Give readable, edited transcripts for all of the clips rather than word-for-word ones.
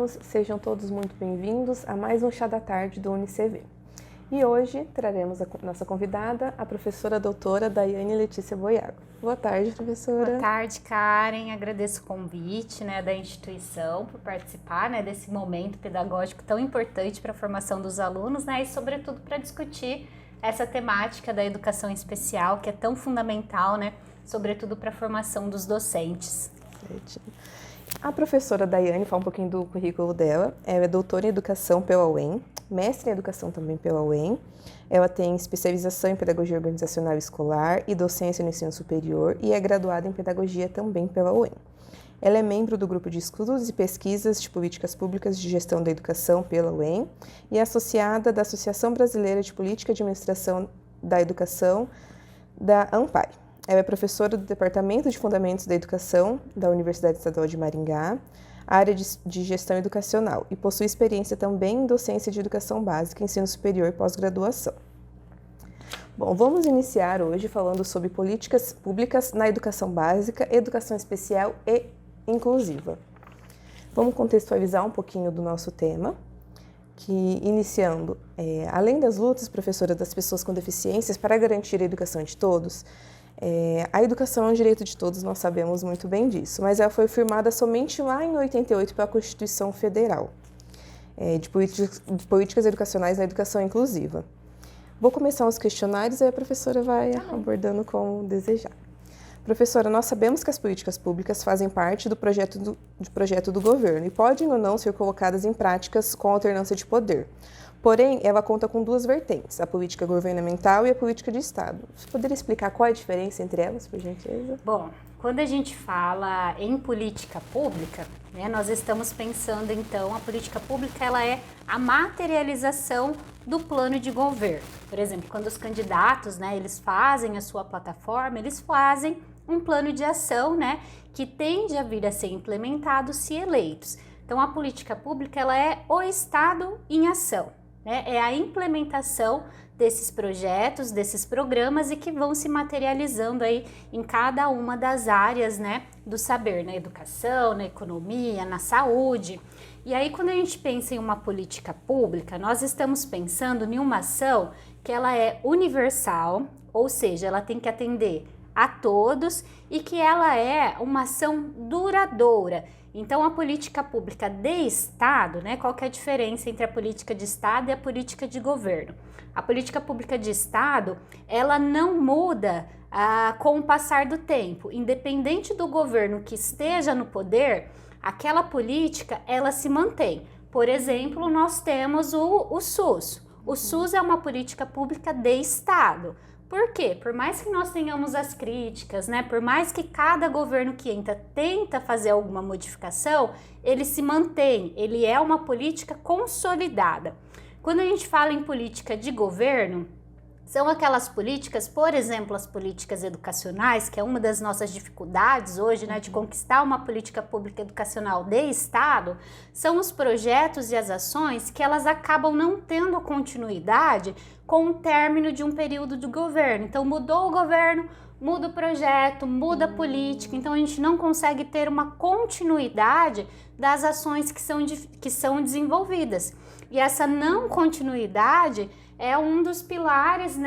alunos, sejam todos muito bem-vindos a mais um Chá da Tarde do UniCV. E hoje traremos a nossa convidada, a professora doutora Daiane Letícia Boiago. Boa tarde, professora. Boa tarde, Karen. Agradeço o convite da instituição por participar desse momento pedagógico tão importante para a formação dos alunos e, sobretudo, para discutir essa temática da educação especial, que é tão fundamental, sobretudo para a formação dos docentes. A professora Daiane, fala um pouquinho do currículo dela. Ela é doutora em Educação pela UEM, mestre em Educação também pela UEM. Ela tem especialização em Pedagogia Organizacional Escolar e Docência no Ensino Superior e é graduada em Pedagogia também pela UEM. Ela é membro do Grupo de Estudos e Pesquisas de Políticas Públicas de Gestão da Educação pela UEM e é associada da Associação Brasileira de Política e Administração da Educação, da ANPAE. Ela é professora do Departamento de Fundamentos da Educação da Universidade Estadual de Maringá, área de Gestão Educacional, e possui experiência também em docência de Educação Básica, Ensino Superior e Pós-Graduação. Bom, vamos iniciar hoje falando sobre políticas públicas na educação básica, educação especial e inclusiva. Vamos contextualizar um pouquinho do nosso tema, que iniciando, além das lutas, professora, das pessoas com deficiências para garantir a educação de todos, a educação é um direito de todos, nós sabemos muito bem disso, mas ela foi firmada somente lá em 88 pela Constituição Federal de Políticas Educacionais na Educação Inclusiva. Vou começar os questionários e a professora vai abordando como desejar. Professora, nós sabemos que as políticas públicas fazem parte do projeto do governo e podem ou não ser colocadas em práticas com alternância de poder. Porém, ela conta com duas vertentes, a política governamental e a política de Estado. Você poderia explicar qual é a diferença entre elas, por gentileza? Bom, quando a gente fala em política pública, nós estamos pensando, então, a política pública ela é a materialização do plano de governo. Por exemplo, quando os candidatos, eles fazem a sua plataforma, eles fazem um plano de ação, que tende a vir a ser implementado se eleitos. Então, a política pública ela é o Estado em ação. É a implementação desses projetos, desses programas e que vão se materializando aí em cada uma das áreas, do saber, na educação, na economia, na saúde. E aí, quando a gente pensa em uma política pública, nós estamos pensando em uma ação que ela é universal, ou seja, ela tem que atender a todos e que ela é uma ação duradoura. Então, a política pública de Estado, qual que é a diferença entre a política de Estado e a política de governo? A política pública de Estado, ela não muda com o passar do tempo. Independente do governo que esteja no poder, aquela política, ela se mantém. Por exemplo, nós temos o SUS. O SUS é uma política pública de Estado. Por quê? Por mais que nós tenhamos as críticas, por mais que cada governo que entra tenta fazer alguma modificação, ele se mantém, ele é uma política consolidada. Quando a gente fala em política de governo, são aquelas políticas, por exemplo, as políticas educacionais, que é uma das nossas dificuldades hoje, de conquistar uma política pública educacional de Estado, são os projetos e as ações que elas acabam não tendo continuidade com o término de um período de governo. Então, mudou o governo, muda o projeto, muda a política, então a gente não consegue ter uma continuidade das ações que são desenvolvidas. E essa não continuidade é um dos pilares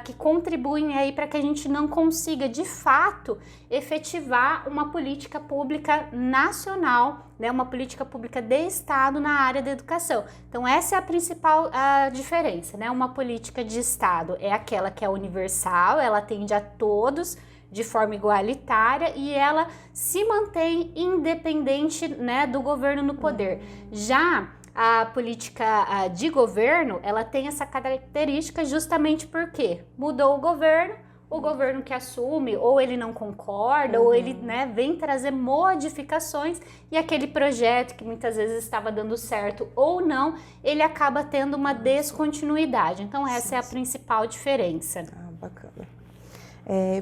que contribuem aí para que a gente não consiga, de fato, efetivar uma política pública nacional, uma política pública de Estado na área da educação. Então, essa é a principal diferença, Uma política de Estado é aquela que é universal, ela atende a todos de forma igualitária e ela se mantém independente, do governo no poder. Já a política de governo, ela tem essa característica justamente porque mudou o governo que assume, ou ele não concorda, ou ele vem trazer modificações e aquele projeto que muitas vezes estava dando certo ou não, ele acaba tendo uma descontinuidade. Então essa é a principal diferença. Bacana.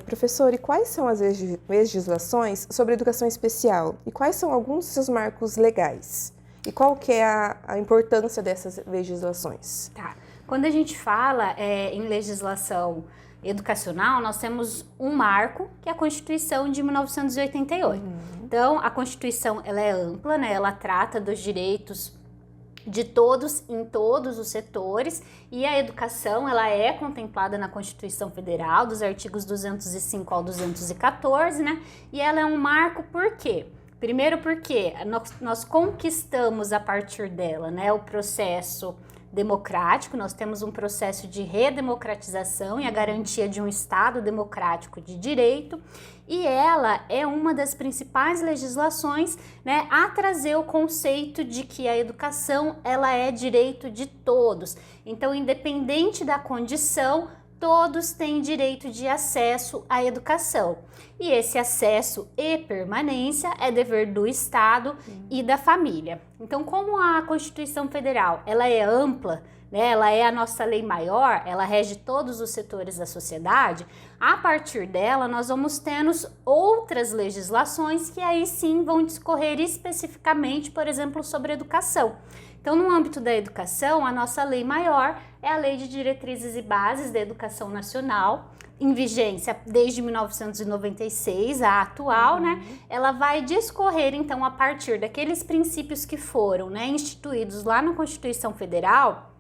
Professor, e quais são as legislações sobre educação especial? E quais são alguns dos seus marcos legais? E qual que é a importância dessas legislações? Tá. Quando a gente fala em legislação educacional, nós temos um marco, que é a Constituição de 1988. Então, a Constituição, ela é ampla, né? Ela trata dos direitos de todos em todos os setores, e a educação, ela é contemplada na Constituição Federal, dos artigos 205 ao 214, né? E ela é um marco por quê? Primeiro porque nós conquistamos a partir dela, né, o processo democrático, nós temos um processo de redemocratização e a garantia de um Estado democrático de direito, e ela é uma das principais legislações, né, a trazer o conceito de que a educação, ela é direito de todos. Então, independente da condição, todos têm direito de acesso à educação. E esse acesso e permanência é dever do Estado e da família. Então, como a Constituição Federal, ela é ampla, né, ela é a nossa lei maior, ela rege todos os setores da sociedade, a partir dela nós vamos tendo outras legislações que aí sim vão discorrer especificamente, por exemplo, sobre educação. Então, no âmbito da educação, a nossa lei maior é a Lei de Diretrizes e Bases da Educação Nacional, em vigência desde 1996, a atual, né? Ela vai discorrer, então, a partir daqueles princípios que foram, né, instituídos lá na Constituição Federal,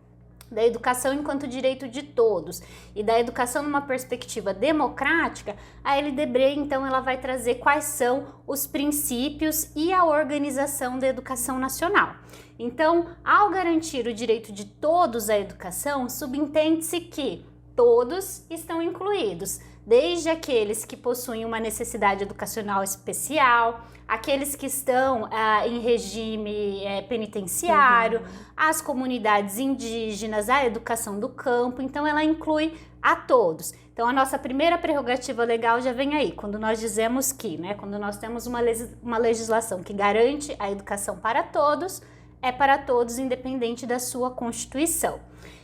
da educação enquanto direito de todos e da educação numa perspectiva democrática. A LDB, então, ela vai trazer quais são os princípios e a organização da educação nacional. Então, ao garantir o direito de todos à educação, subentende-se que todos estão incluídos, desde aqueles que possuem uma necessidade educacional especial, aqueles que estão em regime penitenciário, as comunidades indígenas, a educação do campo. Então, ela inclui a todos. Então, a nossa primeira prerrogativa legal já vem aí, quando nós dizemos que, né, quando nós temos uma legislação que garante a educação para todos, é para todos, independente da sua Constituição.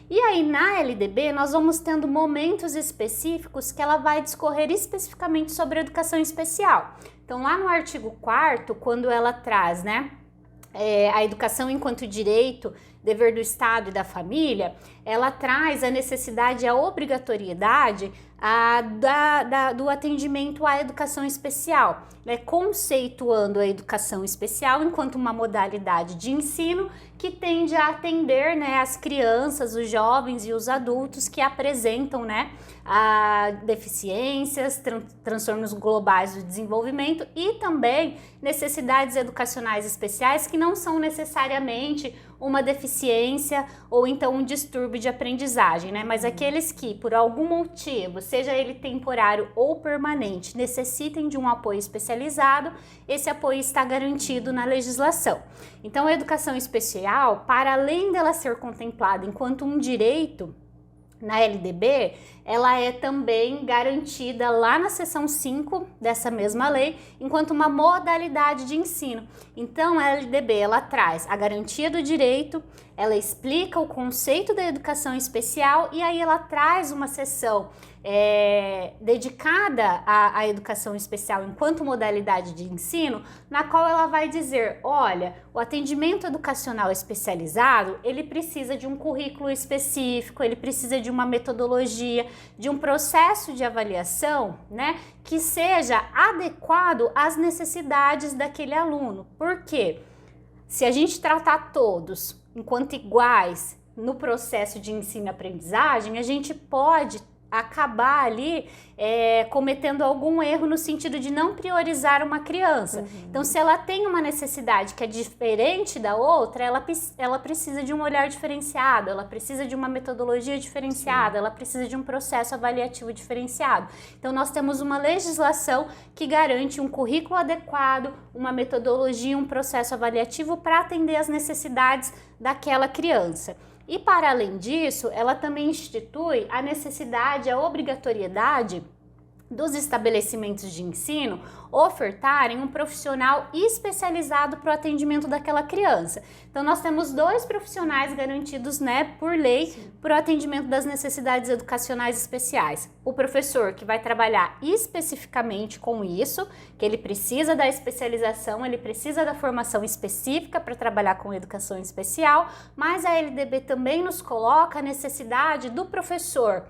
E aí, na LDB, nós vamos tendo momentos específicos que ela vai discorrer especificamente sobre a educação especial. Então, lá no artigo 4º, quando ela traz, né, a educação enquanto direito, dever do Estado e da família, ela traz a necessidade e a obrigatoriedade do atendimento à educação especial, né, conceituando a educação especial enquanto uma modalidade de ensino que tende a atender, né, as crianças, os jovens e os adultos que apresentam, né, deficiências, transtornos globais do desenvolvimento e também necessidades educacionais especiais que não são necessariamente uma deficiência ou então um distúrbio de aprendizagem, né? Mas aqueles que, por algum motivo, seja ele temporário ou permanente, necessitem de um apoio especializado, esse apoio está garantido na legislação. Então, a educação especial, para além dela ser contemplada enquanto um direito na LDB, ela é também garantida lá na seção 5 dessa mesma lei, enquanto uma modalidade de ensino. Então, a LDB, ela traz a garantia do direito, ela explica o conceito da educação especial e aí ela traz uma seção dedicada à educação especial enquanto modalidade de ensino, na qual ela vai dizer, olha, o atendimento educacional especializado, ele precisa de um currículo específico, ele precisa de uma metodologia, de um processo de avaliação, né, que seja adequado às necessidades daquele aluno. Por quê? Se a gente tratar todos enquanto iguais no processo de ensino-aprendizagem, a gente pode acabar ali cometendo algum erro no sentido de não priorizar uma criança. Então, se ela tem uma necessidade que é diferente da outra, ela precisa de um olhar diferenciado, ela precisa de uma metodologia diferenciada, ela precisa de um processo avaliativo diferenciado. Então, nós temos uma legislação que garante um currículo adequado, uma metodologia, um processo avaliativo para atender às necessidades daquela criança. E para além disso, ela também institui a necessidade, a obrigatoriedade dos estabelecimentos de ensino ofertarem um profissional especializado para o atendimento daquela criança. Então, nós temos 2 profissionais garantidos, né, por lei, para o atendimento das necessidades educacionais especiais. O professor, que vai trabalhar especificamente com isso, que ele precisa da especialização, ele precisa da formação específica para trabalhar com educação especial, mas a LDB também nos coloca a necessidade do professor,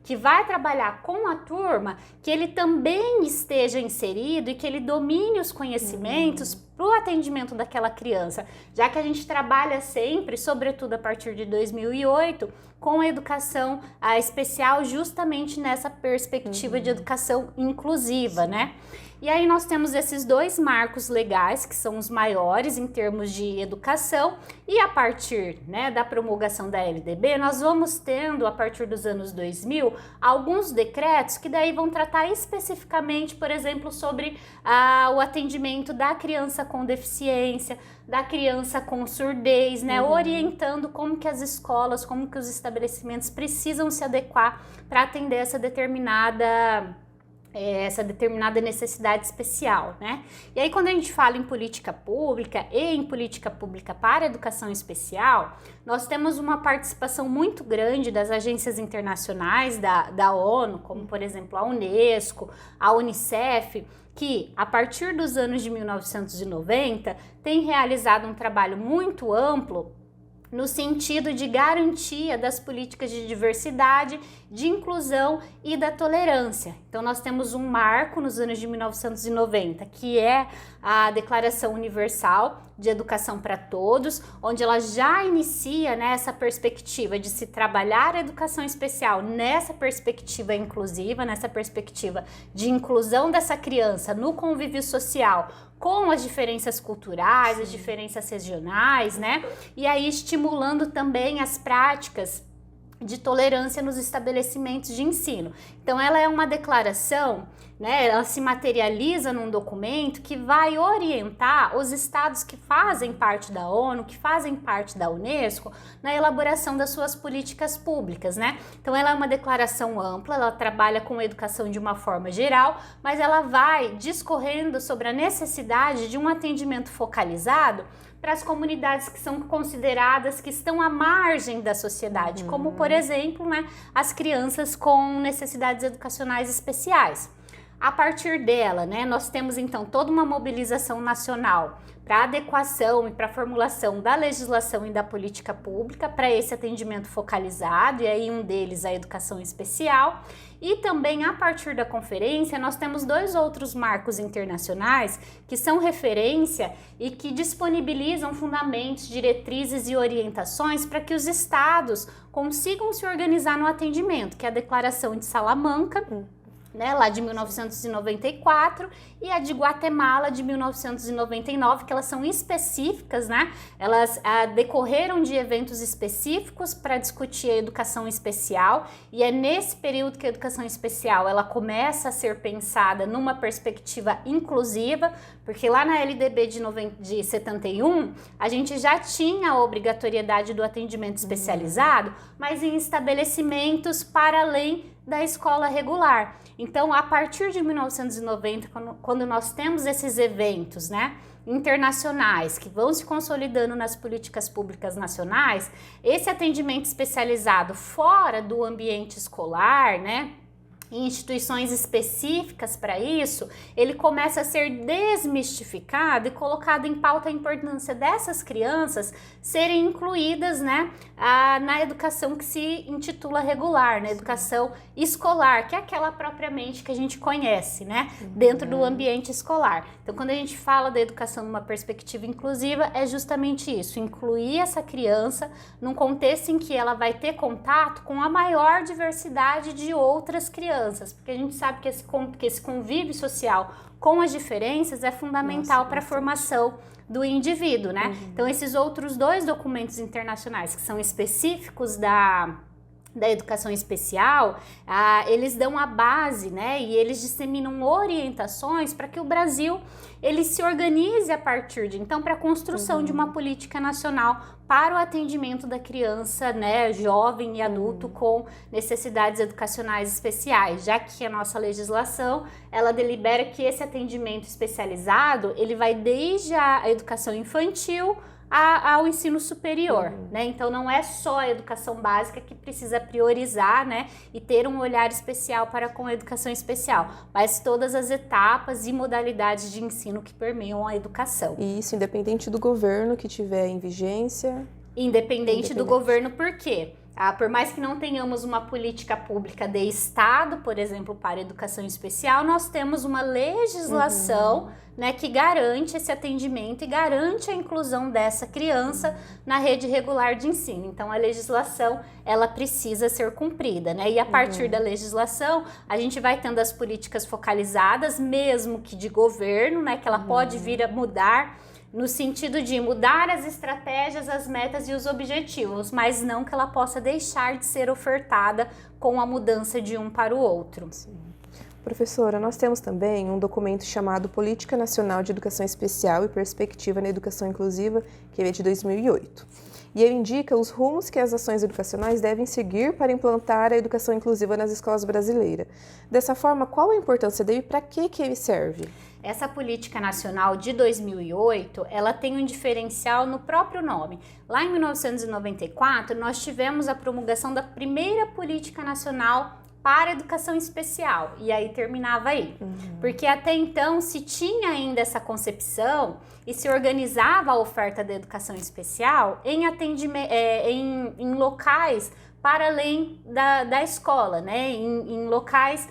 que vai trabalhar com a turma, que ele também esteja inserido e que ele domine os conhecimentos para o atendimento daquela criança, já que a gente trabalha sempre, sobretudo a partir de 2008, com a educação especial justamente nessa perspectiva de educação inclusiva, né? E aí nós temos esses dois marcos legais, que são os maiores em termos de educação, e a partir, né, da promulgação da LDB, nós vamos tendo, a partir dos anos 2000, alguns decretos que daí vão tratar especificamente, por exemplo, sobre o atendimento da criança com deficiência, da criança com surdez, né, orientando como que as escolas, como que os estabelecimentos precisam se adequar para atender essa determinada necessidade especial, né? E aí quando a gente fala em política pública e em política pública para a educação especial, nós temos uma participação muito grande das agências internacionais da ONU, como por exemplo a Unesco, a Unicef, que a partir dos anos de 1990 tem realizado um trabalho muito amplo no sentido de garantia das políticas de diversidade, de inclusão e da tolerância. Então nós temos um marco nos anos de 1990, que é a Declaração Universal de Educação para Todos, onde ela já inicia, né, essa perspectiva de se trabalhar a educação especial nessa perspectiva inclusiva, nessa perspectiva de inclusão dessa criança no convívio social, com as diferenças culturais, as diferenças regionais, né? E aí estimulando também as práticas de tolerância nos estabelecimentos de ensino. Então ela é uma declaração, né, ela se materializa num documento que vai orientar os estados que fazem parte da ONU, que fazem parte da Unesco, na elaboração das suas políticas públicas, né? Então ela é uma declaração ampla, ela trabalha com a educação de uma forma geral, mas ela vai discorrendo sobre a necessidade de um atendimento focalizado para as comunidades que são consideradas que estão à margem da sociedade, como por exemplo, né, as crianças com necessidades educacionais especiais. A partir dela, né, nós temos então toda uma mobilização nacional para adequação e para formulação da legislação e da política pública para esse atendimento focalizado, e aí um deles a educação especial. E também a partir da conferência nós temos dois outros marcos internacionais que são referência e que disponibilizam fundamentos, diretrizes e orientações para que os estados consigam se organizar no atendimento, que é a Declaração de Salamanca, né, lá de 1994, e a de Guatemala de 1999, que elas são específicas, né? Elas decorreram de eventos específicos para discutir a educação especial, e é nesse período que a educação especial ela começa a ser pensada numa perspectiva inclusiva, porque lá na LDB de 71 a gente já tinha a obrigatoriedade do atendimento especializado, mas em estabelecimentos para além da escola regular. Então, a partir de 1990, quando nós temos esses eventos, né, internacionais que vão se consolidando nas políticas públicas nacionais, esse atendimento especializado fora do ambiente escolar, né, em instituições específicas para isso, ele começa a ser desmistificado e colocado em pauta a importância dessas crianças serem incluídas, né, na educação que se intitula regular, na educação escolar, que é aquela propriamente que a gente conhece, né, dentro do ambiente escolar. Então, quando a gente fala da educação numa perspectiva inclusiva, é justamente isso, incluir essa criança num contexto em que ela vai ter contato com a maior diversidade de outras crianças, porque a gente sabe que esse convívio social com as diferenças é fundamental para a formação do indivíduo, né? Então, esses outros dois documentos internacionais que são específicos da educação especial, eles dão a base, né, e eles disseminam orientações para que o Brasil ele se organize a partir de então para a construção de uma política nacional para o atendimento da criança, né, jovem e adulto com necessidades educacionais especiais, já que a nossa legislação ela delibera que esse atendimento especializado ele vai desde a educação infantil ao ensino superior, né? Então não é só a educação básica que precisa priorizar, né, e ter um olhar especial para com a educação especial, mas todas as etapas e modalidades de ensino que permeiam a educação. E isso independente do governo que tiver em vigência? Independente do governo, por quê? Por mais que não tenhamos uma política pública de Estado, por exemplo, para a educação especial, nós temos uma legislação, né, que garante esse atendimento e garante a inclusão dessa criança na rede regular de ensino. Então, a legislação, ela precisa ser cumprida, né? E a partir da legislação, a gente vai tendo as políticas focalizadas, mesmo que de governo, né, que ela pode vir a mudar, no sentido de mudar as estratégias, as metas e os objetivos, mas não que ela possa deixar de ser ofertada com a mudança de um para o outro. Sim. Professora, nós temos também um documento chamado Política Nacional de Educação Especial e Perspectiva na Educação Inclusiva, que é de 2008. E ele indica os rumos que as ações educacionais devem seguir para implantar a educação inclusiva nas escolas brasileiras. Dessa forma, qual a importância dele e para que ele serve? Essa política nacional de 2008, ela tem um diferencial no próprio nome. Lá em 1994, nós tivemos a promulgação da primeira política nacional para a educação especial, e aí terminava aí. Porque até então se tinha ainda essa concepção e se organizava a oferta da educação especial em atendimento, em locais para além da escola, né? Em locais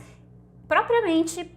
propriamente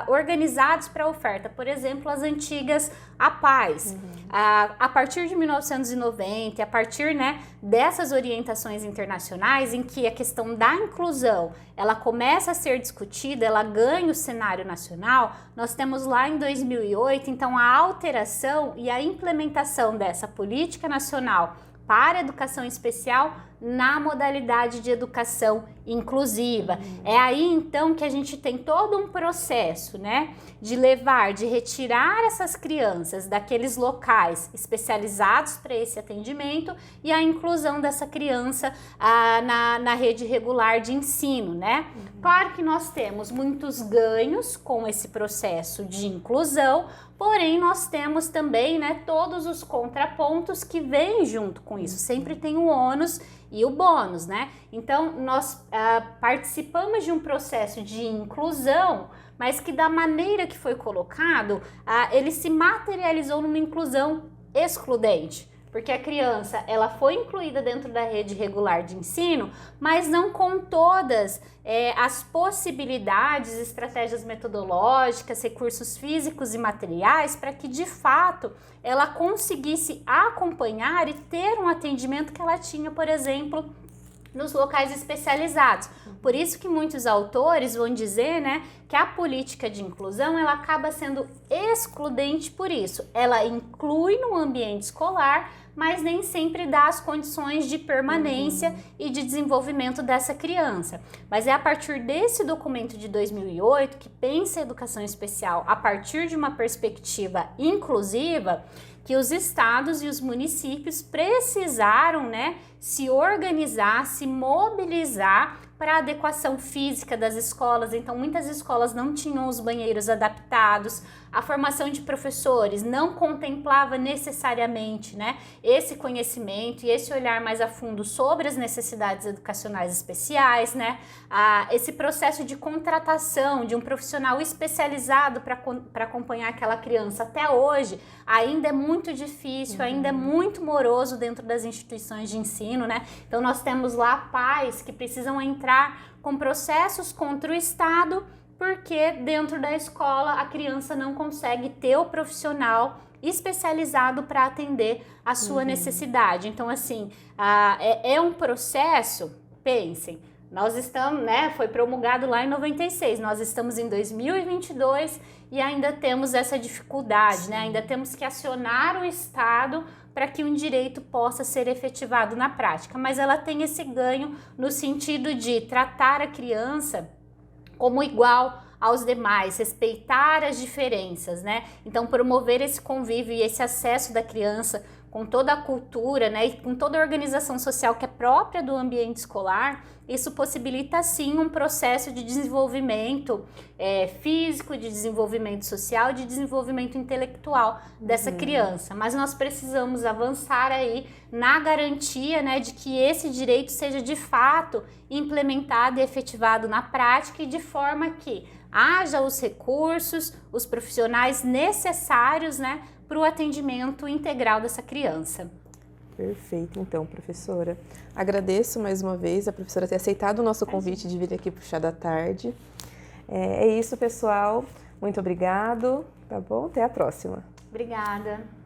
organizados para a oferta, por exemplo, as antigas APAES. A partir de 1990, a partir, né, dessas orientações internacionais em que a questão da inclusão ela começa a ser discutida, ela ganha o cenário nacional, nós temos lá em 2008, então, a alteração e a implementação dessa política nacional para a educação especial na modalidade de educação inclusiva. É aí então que a gente tem todo um processo, né, de retirar essas crianças daqueles locais especializados para esse atendimento e a inclusão dessa criança na rede regular de ensino, né? Claro que nós temos muitos ganhos com esse processo de inclusão, porém nós temos também, né, todos os contrapontos que vêm junto com isso. Sempre tem o ônus e o bônus, né? Então, nós participamos de um processo de inclusão, mas que da maneira que foi colocado, ele se materializou numa inclusão excludente. Porque a criança, ela foi incluída dentro da rede regular de ensino, mas não com todas as possibilidades, estratégias metodológicas, recursos físicos e materiais para que, de fato, ela conseguisse acompanhar e ter um atendimento que ela tinha, por exemplo, nos locais especializados. Por isso que muitos autores vão dizer, né, que a política de inclusão ela acaba sendo excludente por isso. Ela inclui no ambiente escolar, mas nem sempre dá as condições de permanência e de desenvolvimento dessa criança. Mas é a partir desse documento de 2008 que pensa a educação especial a partir de uma perspectiva inclusiva que os estados e os municípios precisaram, né, se organizar, se mobilizar para a adequação física das escolas. Então, muitas escolas não tinham os banheiros adaptados, a formação de professores não contemplava necessariamente, né, esse conhecimento e esse olhar mais a fundo sobre as necessidades educacionais especiais, né, esse processo de contratação de um profissional especializado para acompanhar aquela criança até hoje ainda é muito difícil, ainda é muito moroso dentro das instituições de ensino, né? Então nós temos lá pais que precisam entrar com processos contra o Estado porque dentro da escola a criança não consegue ter o profissional especializado para atender a sua necessidade. Então, assim, é um processo, pensem, nós estamos, né, foi promulgado lá em 96, nós estamos em 2022 e ainda temos essa dificuldade, né? Ainda temos que acionar o Estado para que um direito possa ser efetivado na prática, mas ela tem esse ganho no sentido de tratar a criança como igual aos demais, respeitar as diferenças, né? Então, promover esse convívio e esse acesso da criança com toda a cultura, né, e com toda a organização social que é própria do ambiente escolar, isso possibilita sim um processo de desenvolvimento físico, de desenvolvimento social, de desenvolvimento intelectual dessa criança. Mas nós precisamos avançar aí na garantia, né, de que esse direito seja de fato implementado e efetivado na prática e de forma que haja os recursos, os profissionais necessários, né, para o atendimento integral dessa criança. Perfeito, então, professora. Agradeço mais uma vez a professora ter aceitado o nosso convite de vir aqui para o Chá da Tarde. É isso, pessoal. Muito obrigado, tá bom? Até a próxima. Obrigada.